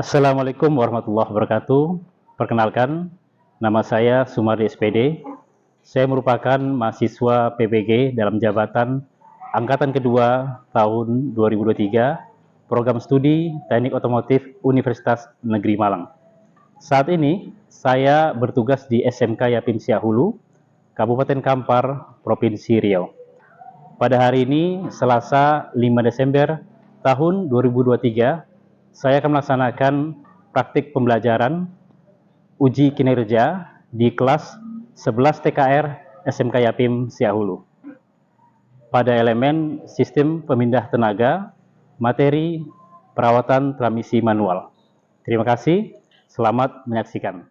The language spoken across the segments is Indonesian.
Assalamualaikum warahmatullahi wabarakatuh. Perkenalkan, nama saya Sumardi SPD. Saya merupakan mahasiswa PBG dalam jabatan Angkatan Kedua tahun 2023, Program Studi Teknik Otomotif Universitas Negeri Malang. Saat ini, saya bertugas di SMK Yapim Siahulu, Kabupaten Kampar, Provinsi Riau. Pada hari ini, Selasa 5 Desember tahun 2023, saya akan melaksanakan praktik pembelajaran uji kinerja di kelas 11 TKR SMK Yapim Siahulu pada elemen sistem pemindah tenaga, materi perawatan transmisi manual. Terima kasih, selamat menyaksikan.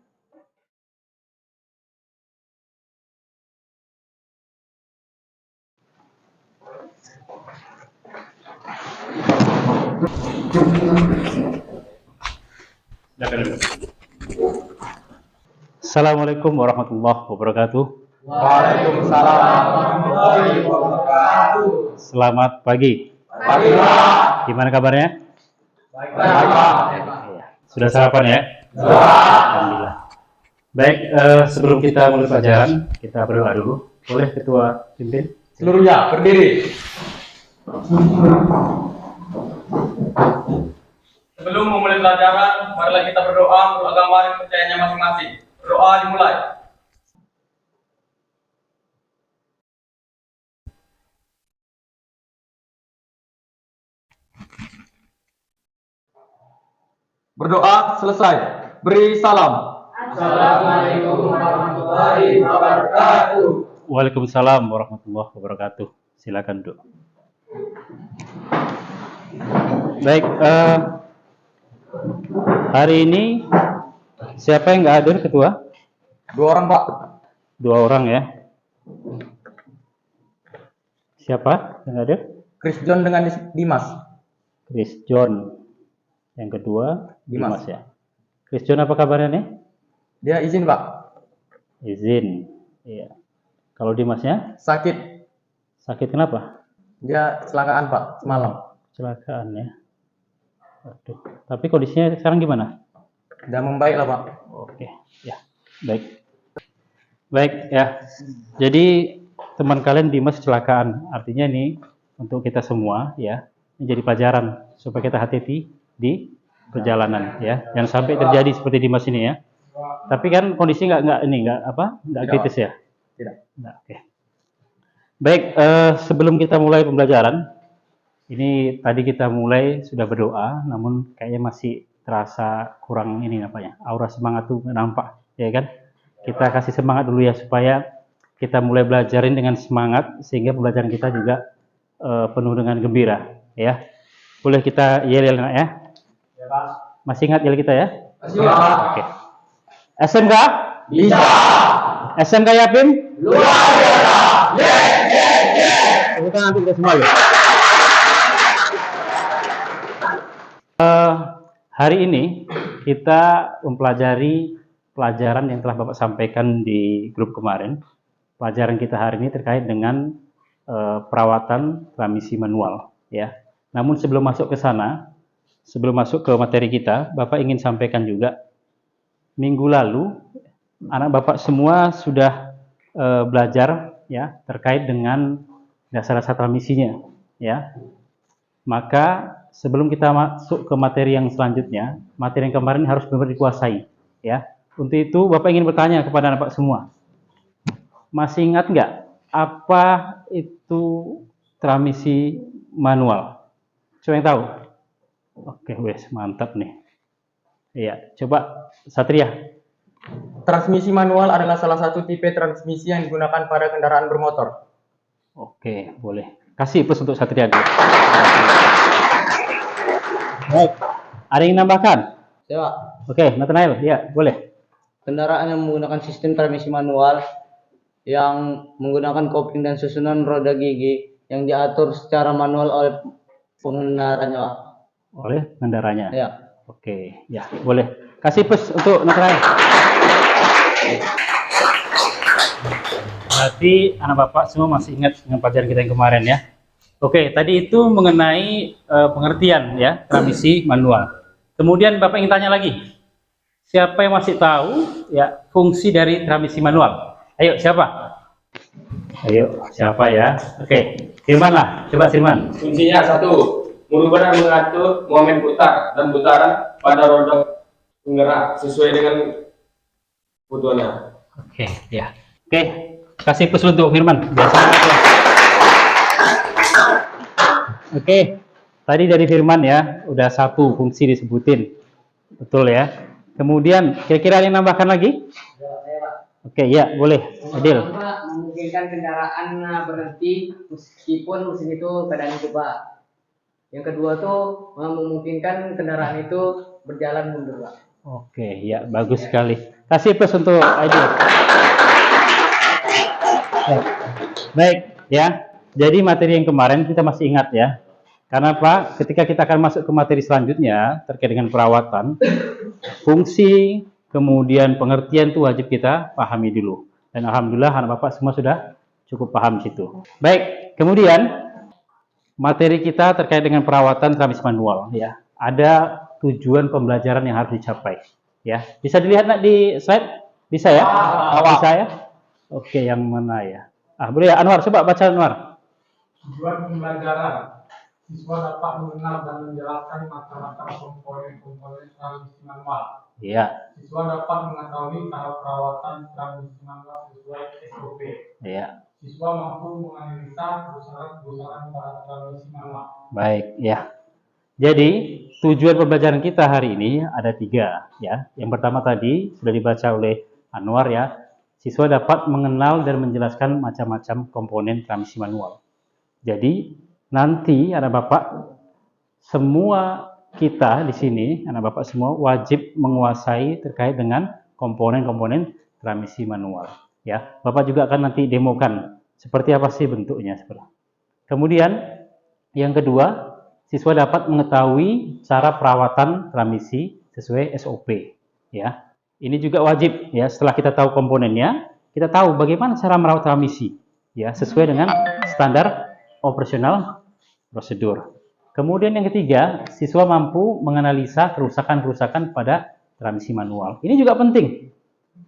Assalamualaikum warahmatullahi wabarakatuh. Waalaikumsalam warahmatullahi wabarakatuh. Selamat pagi. Pagi, Pak. Gimana kabarnya? Baik, Pak. Sudah sarapan ya? Sudah. Alhamdulillah. Baik, sebelum kita mulai pelajaran, kita berdoa dulu. Boleh Ketua pimpin? Seluruhnya berdiri. Sebelum memulai pelajaran, marilah kita berdoa untuk agama dan kepercayaannya masing-masing. Berdoa dimulai. Berdoa selesai. Beri salam. Assalamualaikum warahmatullahi wabarakatuh. Waalaikumsalam warahmatullahi wabarakatuh. Silakan duduk. Baik, hari ini siapa yang nggak hadir Ketua? 2 orang, Pak. 2 orang ya. Siapa yang hadir? Chris John dengan Dimas. Chris John. Yang kedua Dimas. ya. Chris John apa kabarnya nih? Dia izin, Pak. Izin. Iya. Kalau Dimasnya Sakit. sakit kenapa? Dia kecelakaan, Pak, semalam. Kecelakaan ya. Waduh. Tapi kondisinya sekarang gimana? Udah membaik lah, Pak. Oke, ya, baik. Baik ya. Jadi teman kalian Dimas kecelakaan. Artinya ini untuk kita semua ya. Ini jadi pelajaran supaya kita hati-hati di perjalanan ya. Jangan sampai terjadi seperti Dimas ini ya. Tapi kan kondisi nggak kritis ya. Tidak. Nah, oke. Baik, sebelum kita mulai pembelajaran, ini tadi kita mulai sudah berdoa, namun kayaknya masih terasa kurang ini namanya, aura semangat tuh nggak nampak, ya kan? Kita kasih semangat dulu ya supaya kita mulai belajarin dengan semangat sehingga pembelajaran kita juga penuh dengan gembira, ya. Boleh kita yel-yel ya? Ya, Pak. Masih ingat yel kita ya? Masih, Pak. Oke. SMK? Bisa. SMK Yapim? Luar biasa. Kita nanti kita semua ya. Hari ini kita mempelajari pelajaran yang telah Bapak sampaikan di grup kemarin. Pelajaran kita hari ini terkait dengan perawatan transmisi manual, ya. Namun sebelum masuk ke sana, sebelum masuk ke materi kita, Bapak ingin sampaikan juga minggu lalu anak Bapak semua sudah belajar ya terkait dengan dasar-dasar transmisinya, ya. Maka sebelum kita masuk ke materi yang selanjutnya, materi yang kemarin harus benar-benar dikuasai, ya. Untuk itu Bapak ingin bertanya kepada anak Bapak semua, masih ingat nggak apa itu transmisi manual? Coba yang tahu? Oke, wes mantap nih. Iya, coba Satria. Transmisi manual adalah salah satu tipe transmisi yang digunakan pada kendaraan bermotor. Oke, boleh. Kasih plus untuk Satria dulu. Baik, ada yang nambahkan? Ya, Pak. Oke, Nathanael, ya boleh. Kendaraan yang menggunakan sistem transmisi manual yang menggunakan kopling dan susunan roda gigi yang diatur secara manual oleh pengendaranya, Pak. Oleh pengendaranya. Ya. Oke, ya boleh. Kasih plus untuk Nathanael. Berarti anak Bapak semua masih ingat dengan pelajaran kita yang kemarin ya. Oke, tadi itu mengenai pengertian ya transmisi manual. Kemudian Bapak ingin tanya lagi, siapa yang masih tahu ya fungsi dari transmisi manual? Ayo, siapa? Ayo, siapa ya? Oke, Firman lah. Coba Firman. Fungsinya satu, merubah dan mengatur momen putar dan putaran pada roda penggerak sesuai dengan kebutuhannya. Oke, ya. Oke, kasih plus untuk Firman. Biasanya. Oke, tadi dari Firman ya, udah satu fungsi disebutin. Betul ya. Kemudian, kira-kira ada yang nambahkan lagi? Oke, ya, boleh. Adil. Memungkinkan kendaraan berhenti meskipun mesin itu keadaan itu, Pak. Yang kedua tuh memungkinkan kendaraan itu berjalan mundur, Pak. Oke, ya, bagus sekali. Kasih plus untuk Adil. Ya. Baik, ya. Jadi materi yang kemarin kita masih ingat ya. Karena apa? Ketika kita akan masuk ke materi selanjutnya terkait dengan perawatan, fungsi, kemudian pengertian itu wajib kita pahami dulu. Dan alhamdulillah anak Bapak semua sudah cukup paham situ. Baik, kemudian materi kita terkait dengan perawatan transmisi manual ya. Ada tujuan pembelajaran yang harus dicapai. Ya, bisa dilihat nak di slide? Bisa ya? Bisa ya? Oke, yang mana ya? Boleh ya, Anwar, coba baca Anwar. Tujuan pembelajaran, siswa dapat mengenal dan menjelaskan macam-macam komponen-komponen transmisi manual. Iya. Siswa dapat mengetahui cara perawatan transmisi manual sesuai SOP. Iya. Siswa mampu menganalisa kerusakan-kerusakan pada transmisi manual. Baik, ya. Jadi tujuan pembelajaran kita hari ini ada 3 ya. Yang pertama tadi sudah dibaca oleh Anwar ya. Siswa dapat mengenal dan menjelaskan macam-macam komponen transmisi manual. Jadi nanti anak Bapak semua kita di sini, anak Bapak semua wajib menguasai terkait dengan komponen-komponen transmisi manual. Ya, Bapak juga akan nanti demokan seperti apa sih bentuknya. Kemudian yang kedua, siswa dapat mengetahui cara perawatan transmisi sesuai SOP. Ya, ini juga wajib ya. Setelah kita tahu komponennya, kita tahu bagaimana cara merawat transmisi ya sesuai dengan standar operasional prosedur. Kemudian yang ketiga, siswa mampu menganalisa kerusakan-kerusakan pada transmisi manual. Ini juga penting.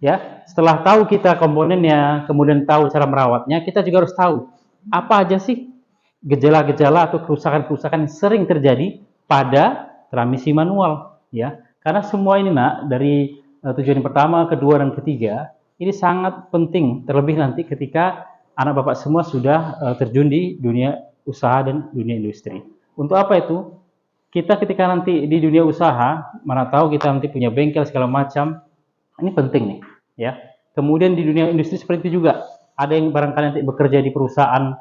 Ya, setelah tahu kita komponennya, kemudian tahu cara merawatnya, kita juga harus tahu apa aja sih gejala-gejala atau kerusakan-kerusakan yang sering terjadi pada transmisi manual, ya. Karena semua ini nak dari tujuan yang pertama, kedua dan ketiga, ini sangat penting terlebih nanti ketika anak Bapak semua sudah terjun di dunia usaha dan dunia industri. Untuk apa itu? Kita ketika nanti di dunia usaha, mana tahu kita nanti punya bengkel segala macam, ini penting nih, ya. Kemudian di dunia industri seperti itu juga, ada yang barangkali nanti bekerja di perusahaan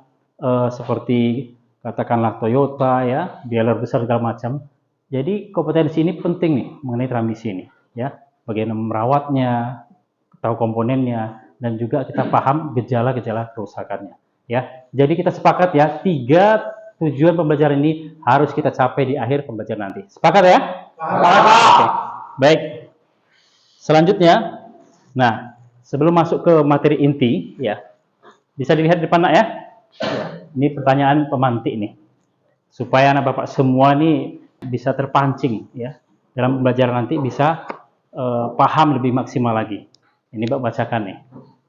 seperti katakanlah Toyota, ya, dealer besar segala macam. Jadi kompetensi ini penting nih mengenai transmisi ini, ya. Bagaimana merawatnya, tahu komponennya, dan juga kita paham gejala-gejala kerusakannya, ya. Jadi kita sepakat ya, 3 tujuan pembelajaran ini harus kita capai di akhir pembelajaran nanti. Sepakat ya? Sepakat. Oke. Baik. Selanjutnya, nah sebelum masuk ke materi inti, ya bisa dilihat di depan nak ya. Ini pertanyaan pemantik nih, supaya anak Bapak semua nih bisa terpancing ya dalam pembelajaran nanti bisa paham lebih maksimal lagi. Ini Bapak bacakan nih.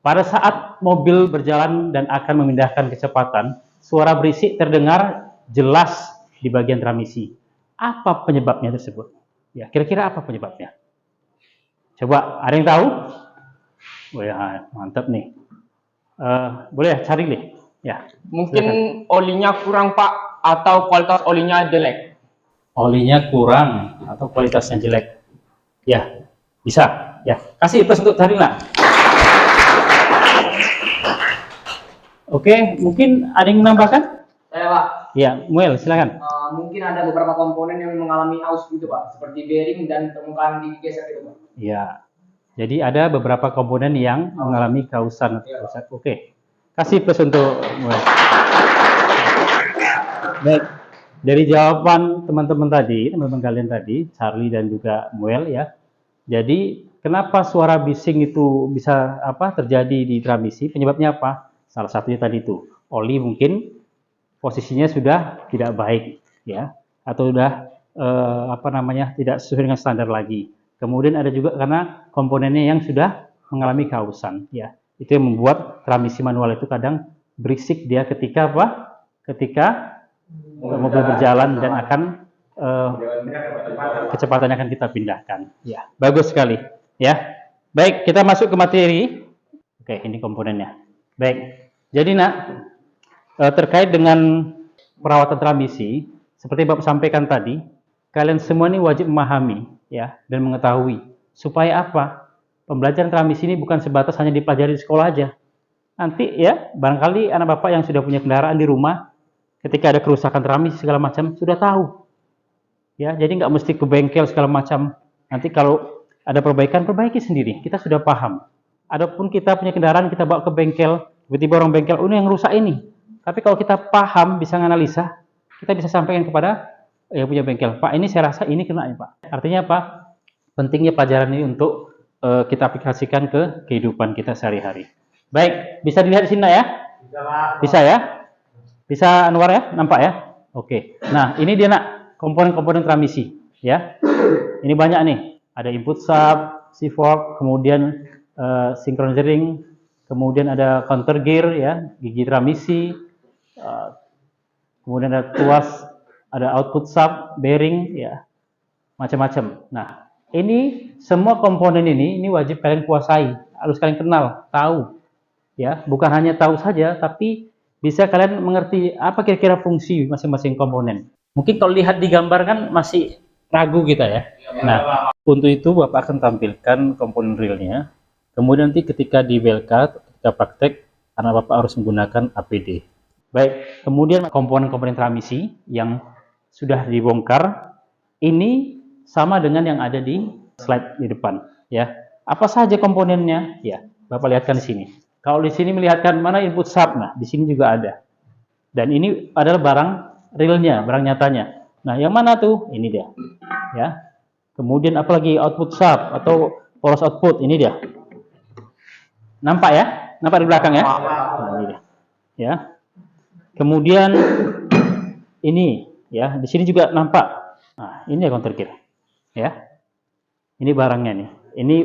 Pada saat mobil berjalan dan akan memindahkan kecepatan, suara berisik terdengar jelas di bagian transmisi. Apa penyebabnya tersebut? Ya, kira-kira apa penyebabnya? Coba, ada yang tahu? Oh ya, mantap nih. Boleh cari nih. Ya. Mungkin silakan. olinya kurang Pak, atau kualitas olinya jelek. Olinya kurang atau kualitasnya jelek. Ya, bisa. Ya, kasih plus untuk cari lah. Oke, mungkin ada yang menambahkan? Saya, Pak. Ya, Muel, silakan. Mungkin ada beberapa komponen yang mengalami aus gitu, Pak, seperti bearing dan permukaan digeser gitu, Pak. Ya, jadi ada beberapa komponen yang mengalami kausan atau rusak. Oke, kasih plus untuk Muel. Baik, dari jawaban teman-teman tadi, teman-teman kalian tadi, Charlie dan juga Muel ya. Jadi kenapa suara bising itu bisa terjadi di transmisi? Penyebabnya apa? Salah satunya tadi itu oli mungkin posisinya sudah tidak baik ya, atau sudah tidak sesuai dengan standar lagi. Kemudian ada juga karena komponennya yang sudah mengalami kausan, ya. Itu yang membuat transmisi manual itu kadang berisik dia ketika mobil berjalan dan akan kecepatannya akan kita pindahkan. Ya, bagus sekali. Ya, baik, kita masuk ke materi. Oke, ini komponennya. Baik, jadi nak terkait dengan perawatan transmisi, seperti Bapak sampaikan tadi, kalian semua ini wajib memahami, ya, dan mengetahui supaya apa? Pembelajaran transmisi ini bukan sebatas hanya dipelajari di sekolah aja. Nanti ya, barangkali anak Bapak yang sudah punya kendaraan di rumah, ketika ada kerusakan transmisi segala macam sudah tahu. Ya, jadi nggak mesti ke bengkel segala macam. Nanti kalau ada perbaikan, perbaiki sendiri. Kita sudah paham. Adapun kita punya kendaraan, kita bawa ke bengkel, tiba-tiba orang bengkel, oh ini yang rusak ini. Tapi kalau kita paham, bisa menganalisa, kita bisa sampaikan kepada yang punya bengkel, Pak, ini saya rasa ini kena ya Pak. Artinya apa? Pentingnya pelajaran ini untuk kita aplikasikan ke kehidupan kita sehari-hari. Baik, bisa dilihat di sini ya? Bisa ya? Bisa Anwar ya? Nampak ya? Oke. Nah, ini dia nak komponen-komponen transmisi ya. Ini banyak nih. Ada input sub, C-fork, kemudian synchronous ring, kemudian ada counter gear ya, gigi transmisi, kemudian ada tuas, ada output sub, bearing ya, macam-macam. Nah, ini semua komponen ini wajib kalian kuasai, harus kalian kenal, tahu ya, bukan hanya tahu saja tapi bisa kalian mengerti apa kira-kira fungsi masing-masing komponen. Mungkin kalau lihat di gambar kan masih ragu kita ya. Nah, untuk itu Bapak akan tampilkan komponen realnya. Kemudian nanti ketika di WLK, ketika praktek, anak Bapak harus menggunakan APD. Baik, kemudian komponen-komponen transmisi yang sudah dibongkar, ini sama dengan yang ada di slide di depan. Ya, apa saja komponennya? Ya, Bapak lihatkan di sini. Kalau di sini melihatkan mana input sub, nah di sini juga ada. Dan ini adalah barang realnya, barang nyatanya. Nah, yang mana tuh? Ini dia. Ya. Kemudian apalagi output sub atau poros output, ini dia. Nampak ya? Nampak di belakang ya? Nah, ini dia. Ya. Kemudian ini ya, di sini juga nampak. Nah, ini ya counter gear. Ya. Ini barangnya nih. Ini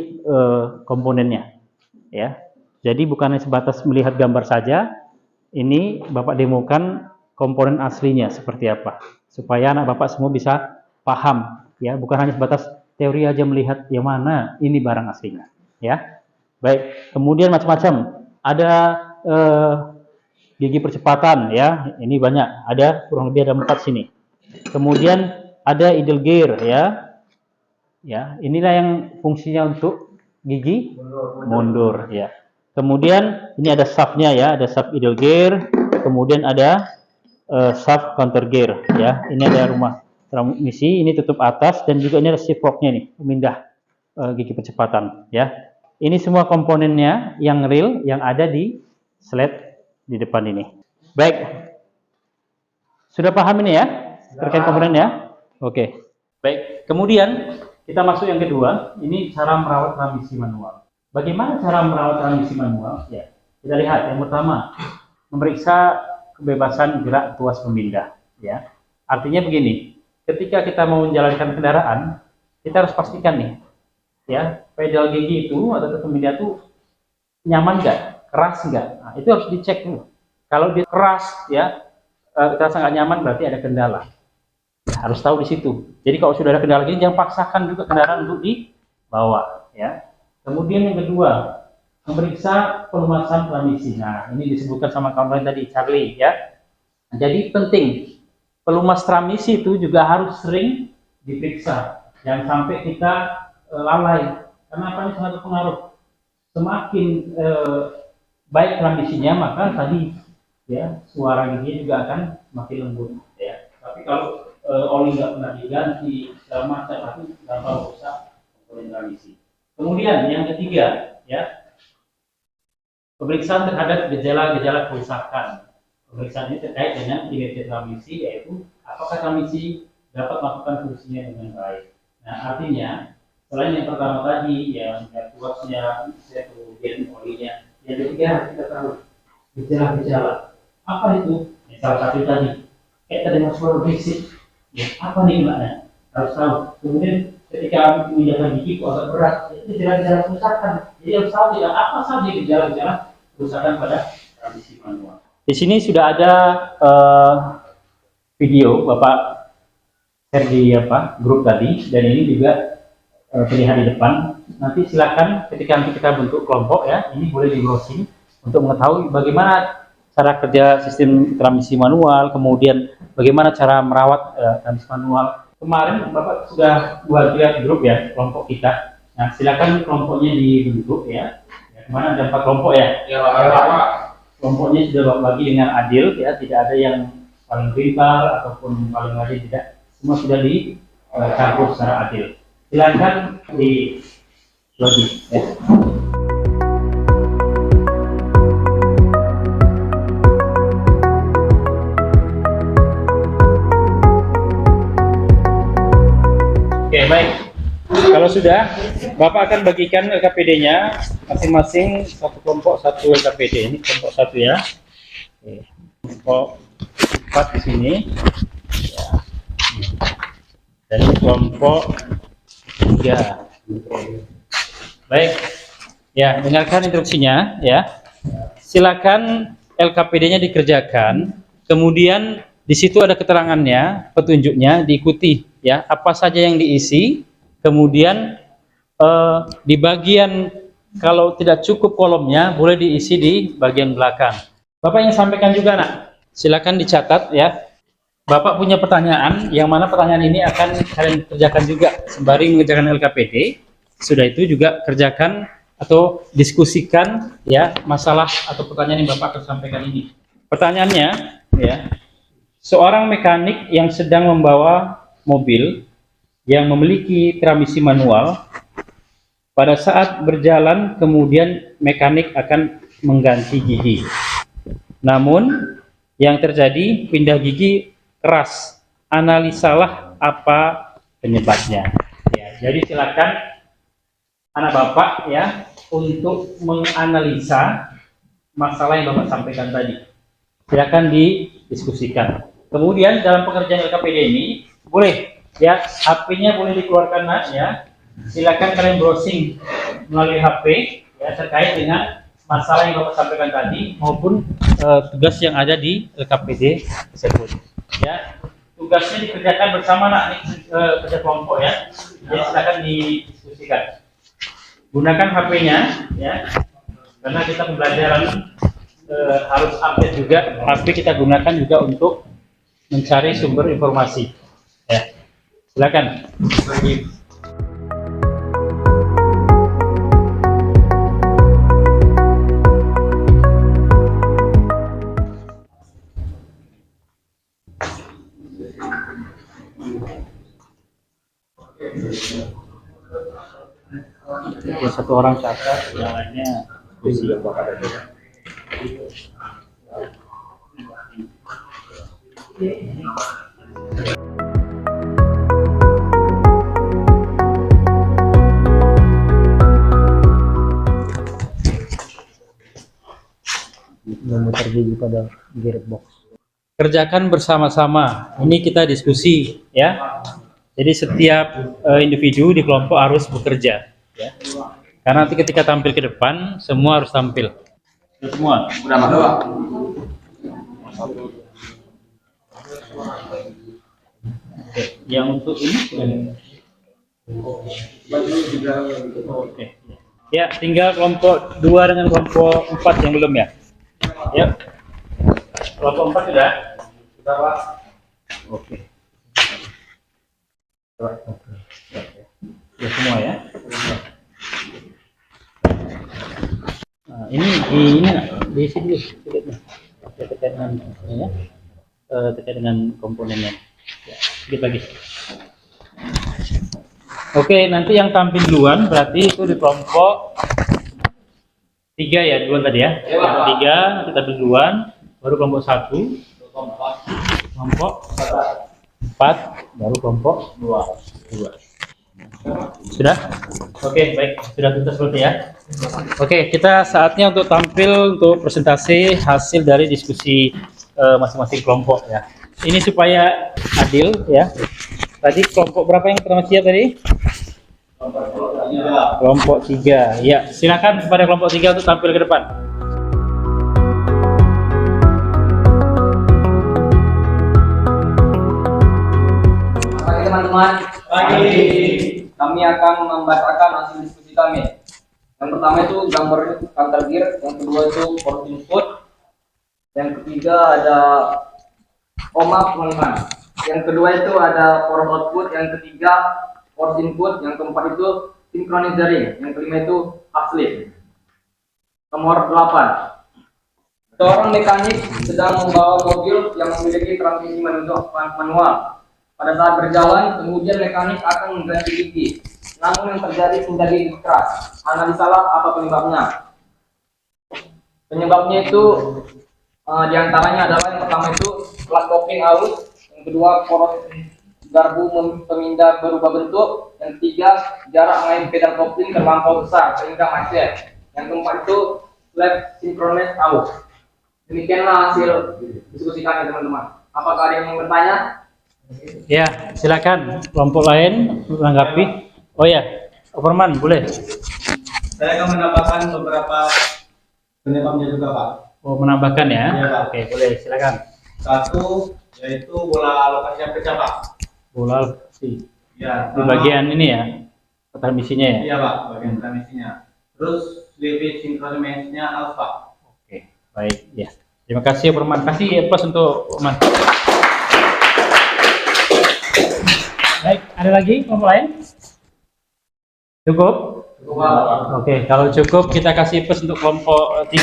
komponennya. Ya. Jadi bukan hanya sebatas melihat gambar saja, ini Bapak demokan komponen aslinya seperti apa, supaya anak Bapak semua bisa paham, ya, bukan hanya sebatas teori aja melihat yang mana ini barang aslinya, ya. Baik, kemudian macam-macam, ada gigi percepatan, ya, ini banyak, ada kurang lebih ada 4 sini. Kemudian ada idle gear, ya, inilah yang fungsinya untuk gigi mundur, ya. Kemudian ini ada sub-nya ya, ada sub idle gear, kemudian ada sub counter gear ya. Ini ada rumah transmisi, ini tutup atas dan juga ini ada shift fork-nya nih, pemindah gigi percepatan ya. Ini semua komponennya yang real yang ada di slide di depan ini. Baik. Sudah paham ini ya? Terkait komponen ya? Oke. Baik. Kemudian kita masuk yang kedua, ini cara merawat transmisi manual. Bagaimana cara merawat transmisi manual? Ya, kita lihat yang pertama, memeriksa kebebasan gerak tuas pemindah. Ya, artinya begini, ketika kita mau menjalankan kendaraan, kita harus pastikan nih, ya, pedal gigi itu atau pemindah itu nyaman nggak, keras nggak. Nah, itu harus dicek dulu. Kalau dia keras, ya, kita sangat nyaman berarti ada kendala. Ya, harus tahu di situ. Jadi kalau sudah ada kendala gini, jangan paksakan juga kendaraan untuk dibawa. Ya. Kemudian yang kedua, memeriksa pelumasan transmisi. Nah, ini disebutkan sama kawan lain tadi, Charlie ya. Jadi penting, pelumas transmisi itu juga harus sering diperiksa. Jangan sampai kita lalai. Karena apa, ini sangat berpengaruh. Semakin baik transmisinya, maka tadi ya suara giginya juga akan semakin lembut. Ya. Tapi kalau oli nggak pernah diganti, segala macam, tapi gampang rusak komponen transmisi. Kemudian yang ketiga, ya, pemeriksaan terhadap gejala-gejala kerusakan. Pemeriksaan ini terkait dengan kinerja transmisi, yaitu apakah transmisi dapat melakukan fungsinya dengan baik. Nah, artinya selain yang pertama tadi, ya, tuasnya, kemudian olinya, yang ketiga harus kita tahu gejala-gejala. Apa itu? Ya, salah satu tadi, kayak tadi masalah berisik. Ya, apa nih maknanya? harus tahu. Kemudian ketika menjaga gigi kok agak berat, itu gejala-gejala kerusakan. Jadi harus tahu tidak apa saja gejala-gejala kerusakan pada transmisi manual. Di sini sudah ada video Bapak share di grup tadi, dan ini juga terlihat di depan. Nanti silakan ketika kita bentuk kelompok ya, ini boleh di browsing untuk mengetahui bagaimana cara kerja sistem transmisi manual, kemudian bagaimana cara merawat transmisi manual. Kemarin Bapak sudah buat grup ya, kelompok kita. Nah, silakan kelompoknya dibentuk ya. Kemana ada 4 kelompok ya? Ya, Pak. Kelompoknya sudah Bapak bagi dengan adil ya, tidak ada yang paling pintar ataupun paling rajin, tidak. Semua sudah dicampur secara adil. Silakan dibagi ya. Oke, baik. Kalau sudah, Bapak akan bagikan LKPD-nya masing-masing satu kelompok satu LKPD. Ini kelompok 1 ya. Oke. Kelompok 4 di sini. Ya. Dan ini kelompok 3. Baik. Ya, dengarkan instruksinya ya. Silakan LKPD-nya dikerjakan. Kemudian di situ ada keterangannya, petunjuknya, diikuti ya. Apa saja yang diisi. Kemudian di bagian kalau tidak cukup kolomnya boleh diisi di bagian belakang. Bapak yang sampaikan juga nak, silakan dicatat ya. Bapak punya pertanyaan, yang mana pertanyaan ini akan kalian kerjakan juga sembari mengerjakan LKPD. Sudah itu juga kerjakan atau diskusikan ya masalah atau pertanyaan yang Bapak akan sampaikan ini. Pertanyaannya ya, seorang mekanik yang sedang membawa mobil yang memiliki transmisi manual, pada saat berjalan kemudian mekanik akan mengganti gigi. Namun yang terjadi pindah gigi keras. Analisalah apa penyebabnya. Ya, jadi silakan anak Bapak ya untuk menganalisa masalah yang Bapak sampaikan tadi. Silakan didiskusikan. Kemudian dalam pengerjaan LKPD ini boleh ya, HP-nya boleh dikeluarkan nak ya. Silakan kalian browsing melalui HP ya terkait dengan masalah yang Bapak sampaikan tadi maupun tugas yang ada di LKPD tersebut. Ya, tugasnya dikerjakan bersama nak, ini kerja kelompok ya. Jadi silakan didiskusikan. Gunakan HP-nya ya. Karena kita pembelajaran harus update juga. HP kita gunakan juga untuk mencari sumber informasi. Ya. Silakan. Ya, satu orang catat, yang lainnya diskusi. Memutar gigi pada gearbox. Kerjakan bersama-sama. Ini kita diskusi ya. Jadi setiap individu di kelompok harus bekerja ya. Karena nanti ketika tampil ke depan semua harus tampil. Sudah semua? Udah masuk, Pak. Oke. Yang untuk ini sudah. Oke. Ya, tinggal kelompok 2 dengan kelompok 4 yang belum ya. Ya. Kelompok 4 sudah? Sudah, Pak. Oke. Oke. Ya, semua ya. Nah, ini di sini terkait dengan ya. Terkait dengan komponennya. Ya, sedikit lagi. Oke, nanti yang tampil duluan berarti itu di kelompok 3 ya, duluan tadi ya. Kelompok 3 kita duluan, baru kelompok 1, kelompok 4, baru kelompok 2. Sudah? Oke, baik, sudah tuntas berarti ya. Oke, kita saatnya untuk tampil untuk presentasi hasil dari diskusi masing-masing kelompok ya. Ini supaya adil ya. Tadi kelompok berapa yang pertama siap tadi? Kelompok 3. Ya, silakan kepada kelompok 3 untuk tampil ke depan. Pagi teman-teman. Pagi. Kami akan membacakan hasil diskusi kami. Yang pertama itu gambar counter gear, yang kedua itu port input, yang ketiga ada teman-teman. Yang kedua itu ada port output, yang ketiga port input, yang keempat itu synchronous jaring, yang kelima itu upslip. Nomor 8. Seorang mekanik sedang membawa mobil yang memiliki transmisi manual. Pada saat berjalan, kemudian mekanik akan mengganti gigi. Namun yang terjadi menjadi gigi keras. Analisalah apa penyebabnya. Penyebabnya itu diantaranya adalah yang pertama itu plat kopling aus, yang kedua poros garbu pemindah berubah bentuk, yang ketiga jarak main pedal kopling terlampau besar sehingga macet, yang keempat itu lap synchronous aus. Demikianlah hasil diskusi kami teman-teman. Apakah ada yang mau bertanya? Ya, silakan kelompok lain menanggapi. Oh ya, Overman boleh. Saya akan menambahkan beberapa penyebabnya juga, Pak. Oh, menambahkan ya? Iya, Pak. Oke, boleh, silakan. Satu, yaitu bola alokasi yang pecah, Pak. Bola si Ya, di bagian ini ya, transmisinya ya. Iya, Pak, bagian transmisinya. Terus sleeve sinkronisnya halus, Pak. Oke, baik ya. Terima kasih Overman. Kasih plus untuk Overman. Baik, ada lagi kelompok lain? Cukup? Oke, kalau cukup kita kasih plus untuk kelompok 3.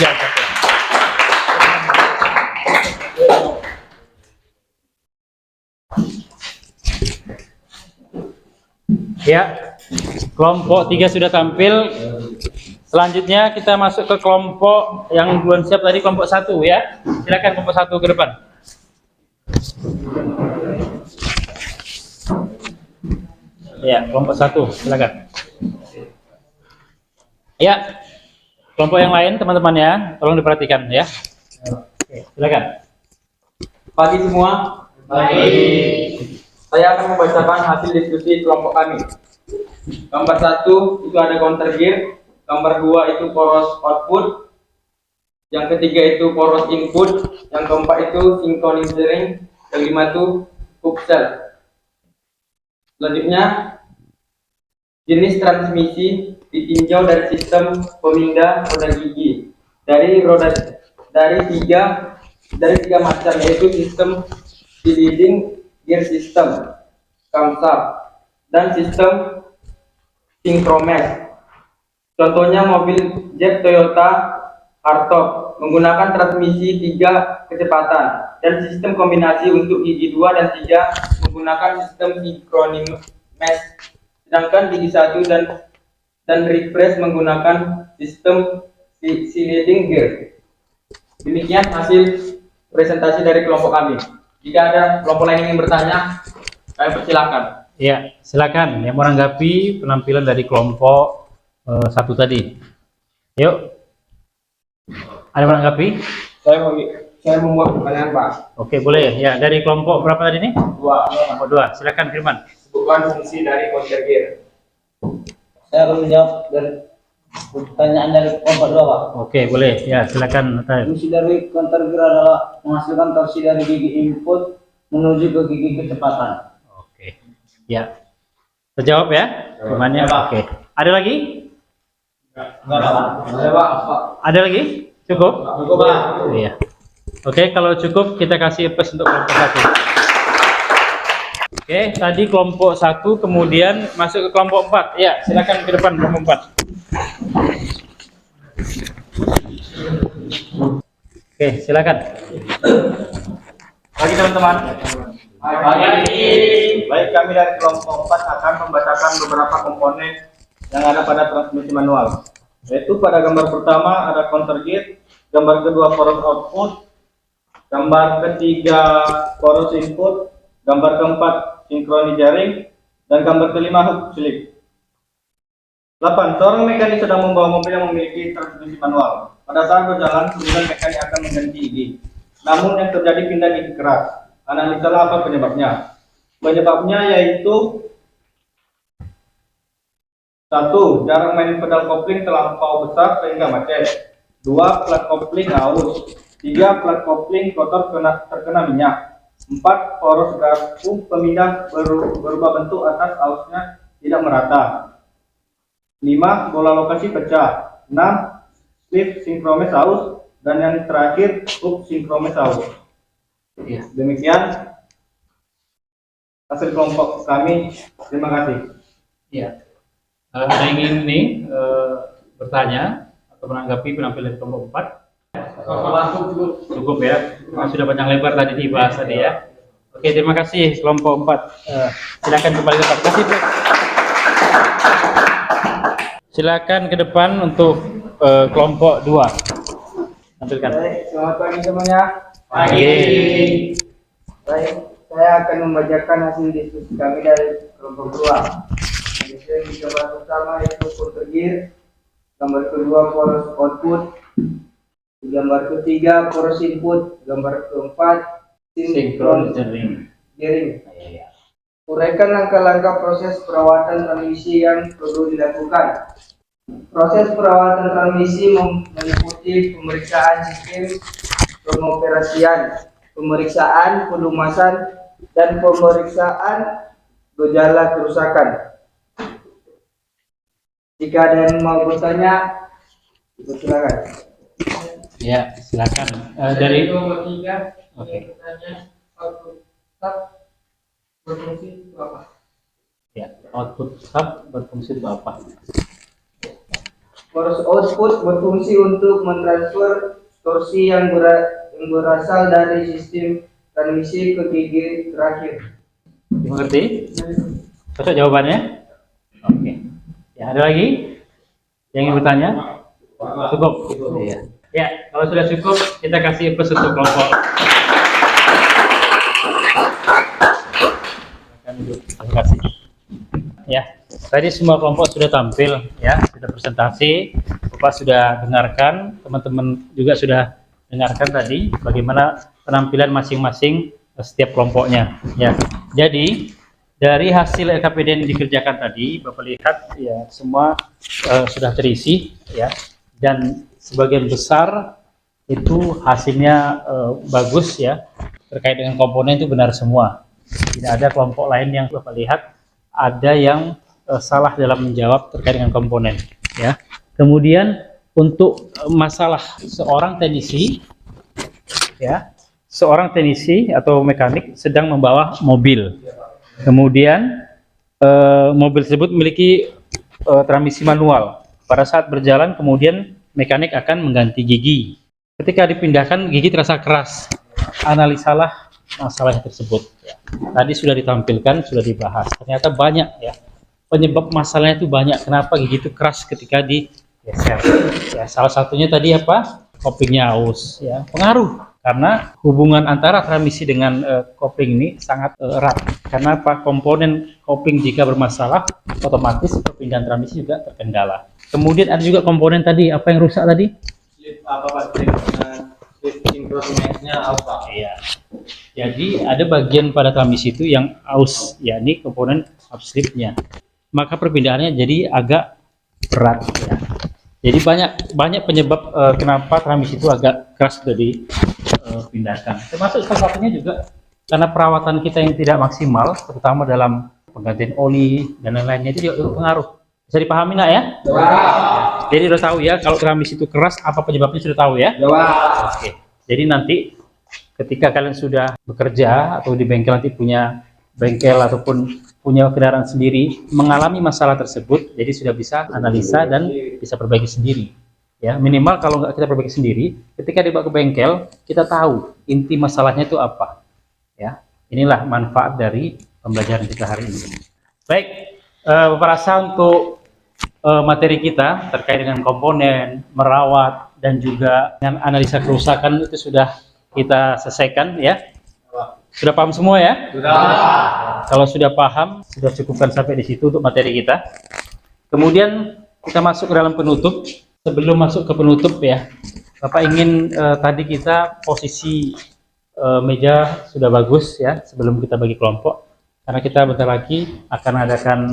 Ya, kelompok 3 sudah tampil. Selanjutnya kita masuk ke kelompok yang belum siap tadi, kelompok 1 ya. Silakan kelompok 1 ke depan. Ya, kelompok 1, silakan. Ya, kelompok yang lain teman-teman ya, tolong diperhatikan ya. Oke, silakan. Pagi semua. Pagi. Saya akan membacakan hasil diskusi kelompok kami. Gambar 1 itu ada counter gear, gambar 2 itu poros output, yang ketiga itu poros input, yang keempat itu synchronous jaring, yang kelima itu hook cell. Selanjutnya, jenis transmisi ditinjau dari sistem pemindah roda gigi dari tiga macam, yaitu sistem sliding gear system, camshaft, dan sistem synchromesh. Contohnya mobil jet Toyota hardtop menggunakan transmisi 3 kecepatan dan sistem kombinasi untuk gigi 2 dan 3 menggunakan sistem synchromesh. Sedangkan gigi 1 dan refresh menggunakan sistem sliding gear. Demikian hasil presentasi dari kelompok kami. Jika ada kelompok lain yang ingin bertanya, kami persilakan. Ya, silakan yang menanggapi penampilan dari kelompok 1 tadi. Yuk. Ada menanggapi? Saya membuat pertanyaan, Pak. Oke, boleh. Ya, dari kelompok berapa tadi nih? 2. Kelompok 2. Silakan Firman. Sebutkan fungsi dari counter gear. Saya akan menjawab dari pertanyaan dari kelompok 2, Pak. Oke, boleh. Ya, silakan Natal. Fungsi dari counter gear adalah menghasilkan torsi dari gigi input menuju ke gigi kecepatan. Oke. Ya. Terjawab ya? Firmannya. Oke. Ada lagi? Ada lagi? Cukup? Cukup, Pak. Iya. Oke, kalau cukup kita kasih plus untuk kelompok 1. Oke, tadi kelompok 1 kemudian masuk ke kelompok 4. Ya, silakan ke depan kelompok 4. Oke, silakan. Pagi teman-teman. Pagi. Baik, kami dari kelompok 4 akan membacakan beberapa komponen yang ada pada transmisi manual. Yaitu pada gambar pertama ada counter gear, gambar kedua poros output, gambar ketiga poros input, gambar keempat sinkronis jaring, dan gambar kelima hook slip. 8. Seorang mekanik sedang membawa mobil yang memiliki transmisi manual. Pada saat berjalan, kemudian mekanik akan mengganti gigi. Namun yang terjadi pindah gigi keras. Analisalah apa penyebabnya. Penyebabnya yaitu: 1. Jarang main pedal kopling terlampau besar sehingga macet. 2. Plat kopling aus. 3. Plat kopling kotor terkena minyak. 4. Poros garpu pemindah berubah bentuk atas ausnya tidak merata. 5. Bola lokasi pecah. 6. Slip sinkromes aus. Dan yang terakhir, hook sinkromes aus. Demikian hasil kelompok kami. Terima kasih. Ya. Ada yang ingin nih bertanya atau menanggapi penampilan kelompok 4? Cukup ya. Sudah panjang lebar tadi dibahas tadi ya. Oke, terima kasih kelompok 4. Silakan kembali ke tempat. Kasih, silakan ke depan untuk kelompok 2. Tampilkan. Baik, selamat pagi semuanya. Pagi. Baik, saya akan membacakan hasil diskusi kami dari kelompok 2. Di gambar pertama itu puter gear, gambar kedua poros output, di gambar ketiga poros input, gambar keempat sinkron gearing. Uraikan langkah-langkah proses perawatan transmisi yang perlu dilakukan. Proses perawatan transmisi meliputi pemeriksaan sistem pengoperasian, pemeriksaan pelumasan, dan pemeriksaan gejala kerusakan. Jika ada yang mau bertanya, silakan. Ya, silakan. Dari Nomor 3, Oke. pertanyaan output tab berfungsi untuk apa? Ya, output hub berfungsi untuk apa? Poros output berfungsi untuk mentransfer torsi yang berasal dari sistem transmisi ke gigi terakhir. Dimengerti? Cocok jawabannya? Oke. Ya, ada lagi yang ingin bertanya? Cukup. Iya. Ya, kalau sudah cukup, kita kasih plus untuk kelompok. Terima kasih. Ya, tadi semua kelompok sudah tampil, ya, sudah presentasi. Bapak sudah dengarkan, teman-teman juga sudah dengarkan tadi bagaimana penampilan masing-masing setiap kelompoknya. Ya, jadi dari hasil LKPD yang dikerjakan tadi, Bapak lihat ya semua sudah terisi, ya, dan sebagian besar itu hasilnya bagus ya, terkait dengan komponen itu benar semua. Tidak ada kelompok lain yang Bapak lihat ada yang salah dalam menjawab terkait dengan komponen, ya. Kemudian untuk masalah seorang teknisi, ya, seorang teknisi atau mekanik sedang membawa mobil, kemudian mobil tersebut memiliki transmisi manual. Pada saat berjalan kemudian mekanik akan mengganti gigi. Ketika dipindahkan gigi terasa keras. Analisalah masalah tersebut. Ya. Tadi sudah ditampilkan, sudah dibahas. Ternyata banyak ya penyebab masalahnya itu banyak. Kenapa gigi itu keras ketika digeser? Ya, salah satunya tadi apa? Koplingnya aus. Ya, pengaruh karena hubungan antara transmisi dengan kopling ini sangat erat. Karena apa? Komponen kopling jika bermasalah, otomatis perpindahan transmisi juga terkendala. Kemudian ada juga komponen tadi, apa yang rusak tadi? Slip sinkronisnya aus. Iya. Jadi ada bagian pada transmisi itu yang aus, yakni komponen upslipnya. Maka perpindahannya jadi agak berat. Ya. Jadi banyak penyebab kenapa transmisi itu agak keras sudah dipindahkan. Termasuk salah satunya juga karena perawatan kita yang tidak maksimal, terutama dalam penggantian oli dan lain-lainnya itu juga pengaruh. Bisa dipahami nggak ya? Jadi udah tahu ya kalau transmisi itu keras apa penyebabnya sudah tahu ya? Oke. Jadi nanti ketika kalian sudah bekerja atau di bengkel nanti punya bengkel ataupun punya kendaraan sendiri mengalami masalah tersebut, jadi sudah bisa analisa dan bisa perbaiki sendiri. Ya minimal kalau nggak kita perbaiki sendiri, ketika dibawa ke bengkel kita tahu inti masalahnya itu apa. Ya inilah manfaat dari pembelajaran kita hari ini. Baik, Bapak rasa untuk materi kita terkait dengan komponen, merawat, dan juga dengan analisa kerusakan itu sudah kita selesaikan ya. Sudah paham semua ya? Sudah. Kalau sudah paham, sudah cukupkan sampai di situ untuk materi kita. Kemudian kita masuk ke dalam penutup. Sebelum masuk ke penutup ya, Bapak ingin tadi kita posisi meja sudah bagus ya sebelum kita bagi kelompok. karena kita bentar lagi akan adakan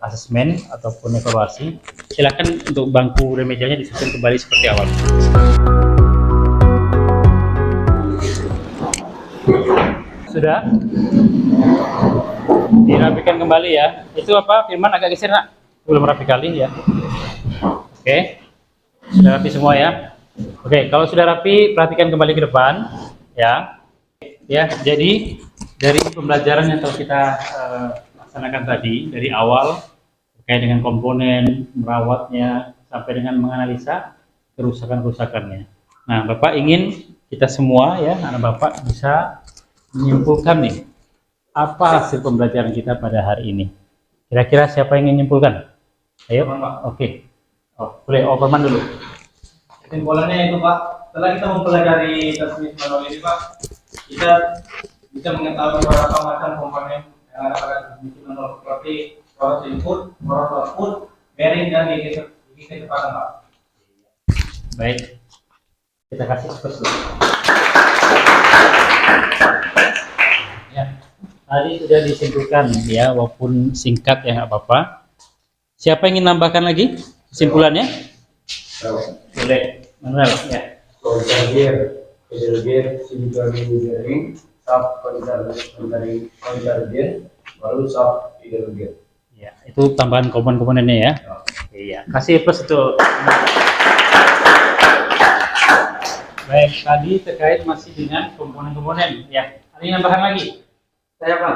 asesmen ataupun evaluasi. Silakan untuk bangku dan mejanya disusun kembali seperti awal. Sudah dirapikan kembali ya. Itu apa, Firman agak geser nak, belum rapi kali ya. Oke, sudah rapi semua ya. Oke, kalau sudah rapi, perhatikan kembali ke depan ya. Ya, jadi dari pembelajaran yang telah kita laksanakan tadi dari awal terkait dengan komponen, merawatnya sampai dengan menganalisa kerusakan-kerusakannya. Nah, Bapak ingin kita semua ya, anak Bapak bisa menyimpulkan nih apa hasil pembelajaran kita pada hari ini. Kira-kira siapa yang ingin menyimpulkan? Ayo, oke. Oh, boleh Operman dulu. Kesimpulannya itu Pak, setelah kita mempelajari transmisi manual ini Pak, kita bisa mengetahui beberapa macam komponen yang ada pada transmisi manual seperti poros input, poros output, bearing dan gigi kecepatan Pak. Baik, kita kasih space dulu. Ya, tadi sudah disimpulkan ya, walaupun singkat ya nggak apa-apa. Siapa yang ingin nambahkan lagi kesimpulannya? Boleh, Manuel ya. Konservir, konservir, sinkronisering, sub konservir, baru sub hidrogen. Ya, itu tambahan komponen-komponennya ya. Iya, kasih plus itu. Baik, tadi terkait masih dengan komponen-komponen ya. Ada yang nambahan lagi? Saya Pak.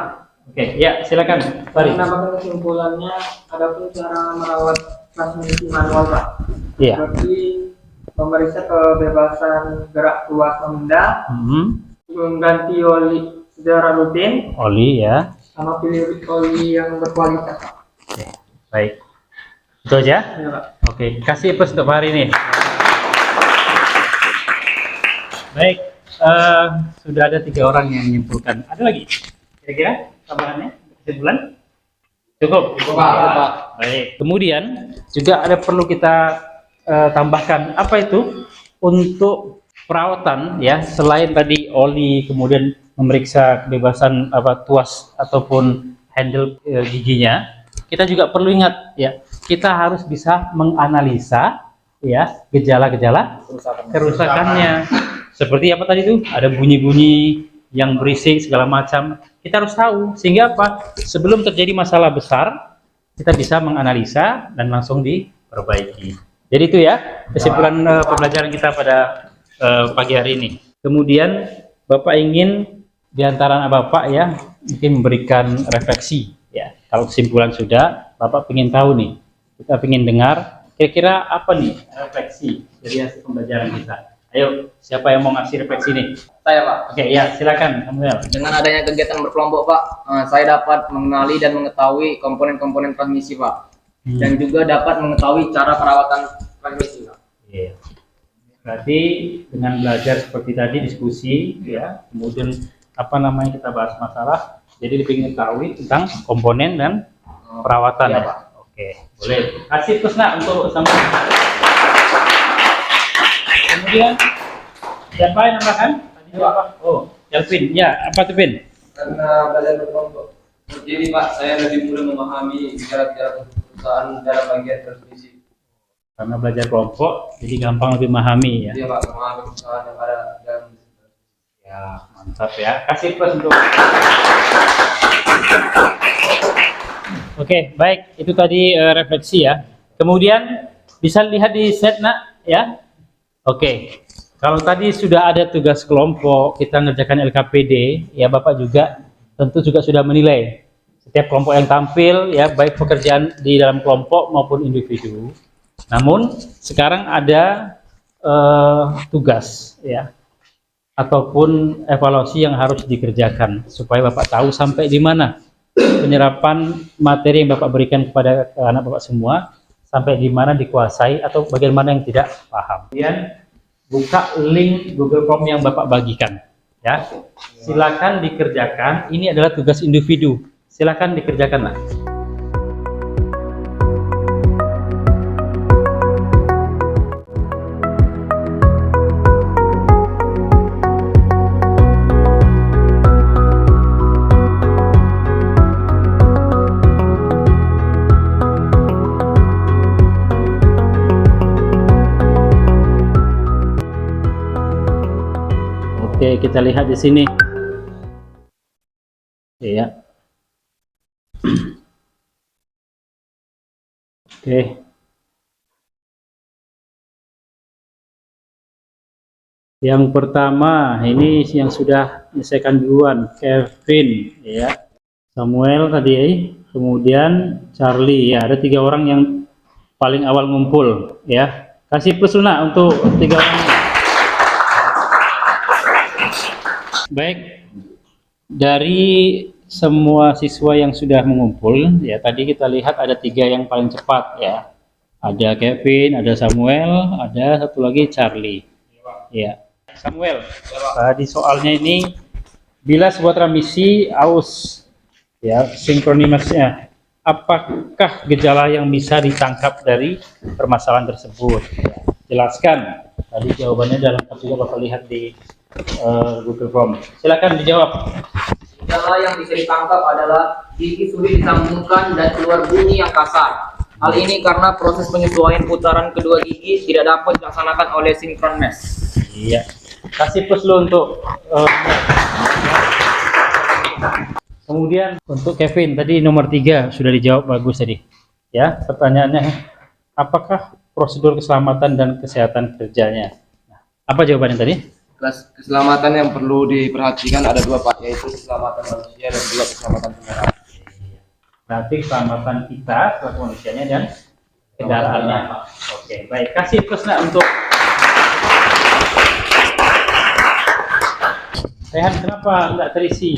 Oke, ya silakan. Sorry. Menambahkan kesimpulannya, adapun cara merawat transmisi manual Pak. Iya. Seperti memeriksa kebebasan gerak ruas Honda, mengganti oli secara rutin, Oli ya. sama pilih oli yang berkualitas Pak. Oke, baik. Itu aja? Ya, Pak. Oke, kasih plus untuk hari ini. Baik, sudah ada 3 orang yang menyimpulkan. Ada lagi? Kira-kira tambahannya? Kesimpulan? Cukup? Pak. Baik. Kemudian juga ada perlu kita tambahkan apa itu untuk perawatan ya, selain tadi oli, kemudian memeriksa kebebasan tuas ataupun handle giginya, kita juga perlu ingat ya, kita harus bisa menganalisa ya gejala-gejala kerusakannya. Seperti apa tadi itu? Ada bunyi-bunyi yang berisik segala macam. Kita harus tahu sehingga apa? Sebelum terjadi masalah besar, kita bisa menganalisa dan langsung diperbaiki. Jadi itu ya kesimpulan pembelajaran kita pada pagi hari ini. Kemudian Bapak ingin di antara Bapak ya mungkin memberikan refleksi ya. Kalau kesimpulan sudah, Bapak ingin tahu nih, kita ingin dengar kira-kira apa nih refleksi dari hasil pembelajaran kita. Ayo, siapa yang mau ngasih refleksi nih? Saya Pak. Oke, ya silakan Samuel. Dengan adanya kegiatan berkelompok Pak, saya dapat mengenali dan mengetahui komponen-komponen transmisi Pak. Dan juga dapat mengetahui cara perawatan transmisi Pak. Iya. Berarti dengan belajar seperti tadi diskusi ya, kemudian kita bahas masalah, jadi lebih mengetahui tentang komponen dan perawatan Iya, ya. Pak. Oke, boleh. Kasih plus nak untuk Samuel. Kemudian siapa yang nambahkan? Tadi apa? Oh, Elvin. Ya, apa tuh Vin? Karena belajar berkelompok. Jadi Pak, saya lebih mudah memahami cara-cara perusahaan dalam bagian transmisi. Karena belajar kelompok, jadi gampang lebih memahami ya. Iya Pak, memahami perusahaan yang ada dalam. Ya, mantap ya. Kasih plus untuk. Oke, baik. Itu tadi refleksi ya. Kemudian bisa lihat di set nak ya. Oke. Kalau tadi sudah ada tugas kelompok, kita ngerjakan LKPD, ya Bapak juga tentu juga sudah menilai setiap kelompok yang tampil ya, baik pekerjaan di dalam kelompok maupun individu. Namun sekarang ada tugas ya ataupun evaluasi yang harus dikerjakan supaya Bapak tahu sampai di mana penyerapan materi yang Bapak berikan kepada anak Bapak semua, sampai di mana dikuasai atau bagian mana yang tidak paham. Kemudian buka link Google Form yang Bapak bagikan ya. Silakan dikerjakan. Ini adalah tugas individu. Silakan dikerjakan lah. kita lihat di sini. Ya. Oke. Yang pertama, ini yang sudah menyelesaikan duluan, Kevin, ya. Samuel tadi, kemudian Charlie, ya. Ada 3 orang yang paling awal ngumpul, ya. Kasih plus Luna untuk 3 orang ini. Baik, dari semua siswa yang sudah mengumpul, ya tadi kita lihat ada 3 yang paling cepat, ya. Ada Kevin, ada Samuel, ada satu lagi Charlie. Ya, Samuel. Di soalnya ini, bila sebuah transmisi aus, ya sinkronisasinya, apakah gejala yang bisa ditangkap dari permasalahan tersebut? Ya, jelaskan. Tadi jawabannya dalam juga Bapak lihat di Google Form. Silakan dijawab. Gejala yang bisa ditangkap adalah gigi sulit disambungkan dan keluar bunyi yang kasar. Hal ini karena proses penyesuaian putaran kedua gigi tidak dapat dilaksanakan oleh sinkron mesh. Iya. Kasih plus lo untuk kemudian untuk Kevin tadi nomor 3 sudah dijawab bagus tadi. Ya, pertanyaannya apakah prosedur keselamatan dan kesehatan kerjanya? Apa jawabannya tadi? Keselamatan yang perlu diperhatikan ada 2 Pak, yaitu keselamatan manusia dan juga keselamatan kendaraan. Berarti keselamatan kita selaku manusianya dan kendaraannya. Oke, baik. Kasih plus untuk Rehan, kenapa nggak terisi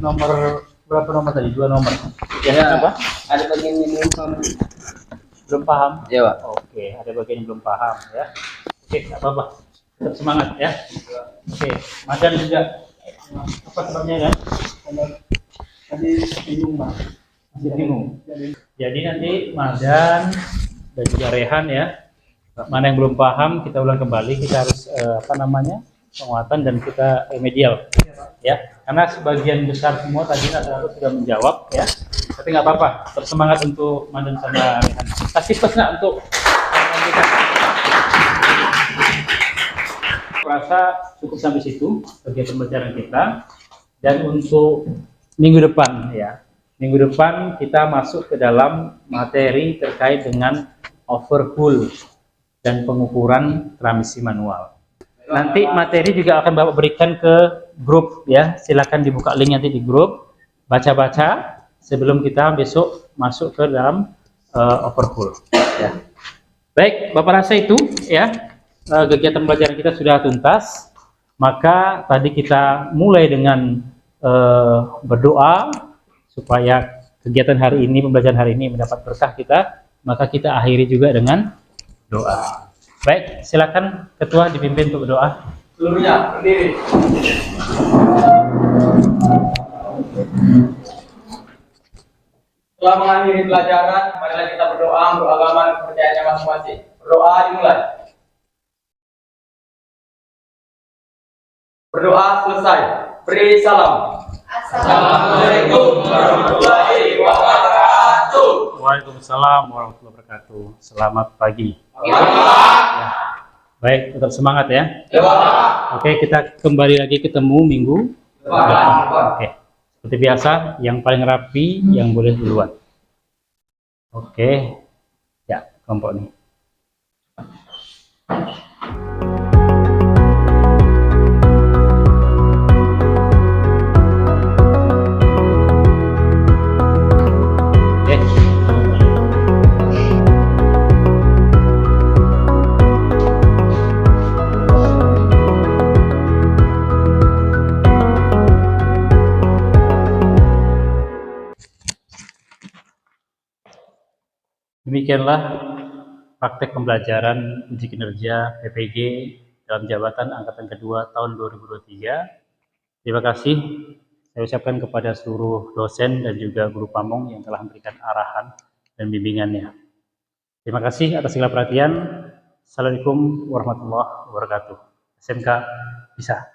nomor berapa nomor tadi? 2 nomor. Ya, kenapa? Ada bagian yang Belum paham? Ya, Pak. Oke, ada bagian yang belum paham ya. Oke, nggak apa-apa. Tetap semangat ya. Oke, Madan juga. Apa sebabnya ya? Tadi bingung, Bang. Masih bingung. Jadi nanti Madan dan juga Rehan ya. Mana yang belum paham kita ulang kembali. Kita harus penguatan dan kita remedial ya. Karena sebagian besar semua tadi rata-rata sudah menjawab ya. Tapi nggak apa-apa. Tetap semangat untuk Madan sama Rehan. Kasih plus nggak untuk kita. Rasa cukup sampai situ kegiatan pembelajaran kita, dan untuk minggu depan ya, minggu depan kita masuk ke dalam materi terkait dengan overhaul dan pengukuran transmisi manual. Nanti materi juga akan Bapak berikan ke grup ya, silakan dibuka link nanti di grup, baca-baca sebelum kita besok masuk ke dalam overhaul ya. Baik, Bapak rasa itu ya. Kegiatan pembelajaran kita sudah tuntas, maka tadi kita mulai dengan berdoa supaya kegiatan hari ini, pembelajaran hari ini mendapat berkah kita, maka kita akhiri juga dengan doa. Baik, silakan Ketua dipimpin untuk berdoa. Seluruhnya berdiri. Setelah mengakhiri pelajaran, marilah kita berdoa untuk agama dan kepercayaannya masing-masing. Berdoa dimulai. Berdoa selesai. Beri salam. Assalamualaikum warahmatullahi wabarakatuh. Waalaikumsalam warahmatullahi wabarakatuh. Selamat pagi. Ya. Baik, tetap semangat ya. Oke, kita kembali lagi ketemu minggu depan. Oke, seperti biasa, yang paling rapi yang boleh duluan. Oke, ya kelompok nih. Demikianlah praktek pembelajaran uji kinerja PPG dalam jabatan angkatan kedua tahun 2023. Terima kasih saya ucapkan kepada seluruh dosen dan juga guru pamong yang telah memberikan arahan dan bimbingannya. Terima kasih atas segala perhatian. Assalamualaikum warahmatullahi wabarakatuh. SMK bisa.